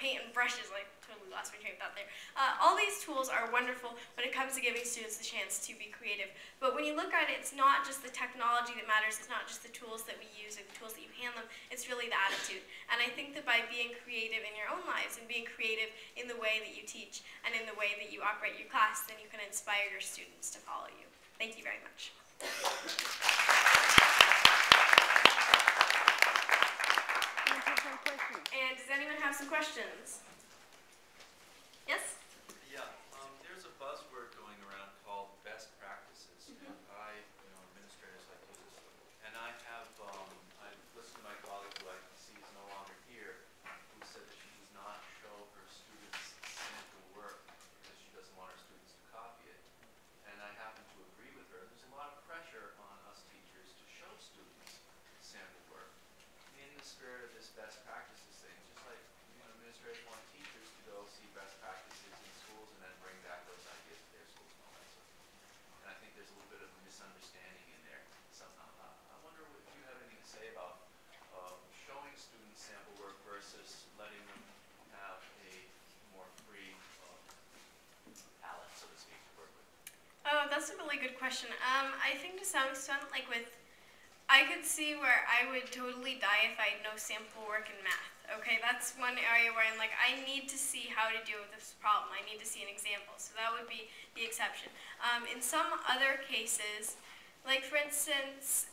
paint and brushes, like totally lost my train of thought there. All these tools are wonderful when it comes to giving students the chance to be creative. But when you look at it, it's not just the technology that matters, it's not just the tools that we use or the tools that you hand them, it's really the attitude. And I think that by being creative in your own lives and being creative in the way that you teach and in the way that you operate your class, then you can inspire your students to follow you. Thank you very much. And does anyone have some questions? Yes? Yeah, there's a buzzword going around called best practices. And administrators like to use this. And I listened to my colleague who I can see is no longer here, who said that she does not show her students sample work because she doesn't want her students to copy it. And I happen to agree with her. There's a lot of pressure on us teachers to show students sample work. In the spirit of this best practices thing, just like administrators want teachers to go see best practices in schools and then bring back those ideas to their schools and all that stuff. And I think there's a little bit of a misunderstanding in there somehow. I wonder if you have anything to say about showing students sample work versus letting them have a more free palette, so to speak, to work with. Oh, that's a really good question. I think to some extent, like I could see where I would totally die if I had no sample work in math. Okay, that's one area where I'm like, I need to see how to deal with this problem. I need to see an example. So that would be the exception. In some other cases, like for instance,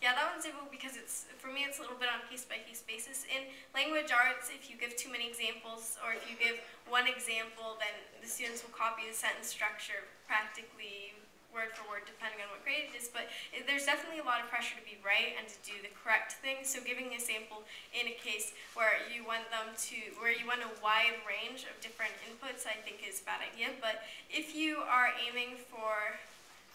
that one's difficult because for me, it's a little bit on a case-by-case basis. In language arts, if you give too many examples, or if you give one example, then the students will copy the sentence structure practically word for word, depending on what grade it is, but there's definitely a lot of pressure to be right and to do the correct thing. So giving a sample in a case where you want a wide range of different inputs, I think is a bad idea. But if you are aiming for,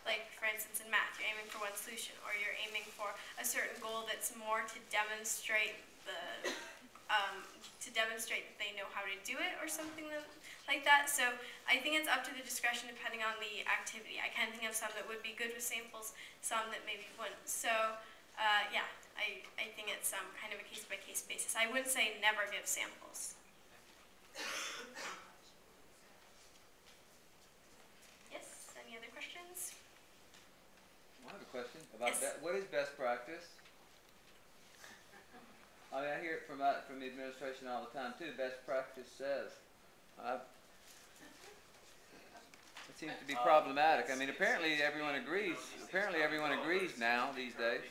like for instance in math, you're aiming for one solution, or you're aiming for a certain goal that's more to demonstrate that they know how to do it or something like that. So I think it's up to the discretion depending on the activity. I can think of some that would be good with samples, some that maybe wouldn't. So yeah, I think it's kind of a case-by-case basis. I wouldn't say never give samples. Yes, any other questions? I have a question about Yes. that. What is best practice? I mean, I hear it from the administration all the time too. Best practice says. It seems to be problematic. I mean, apparently everyone agrees. Apparently everyone agrees now these days.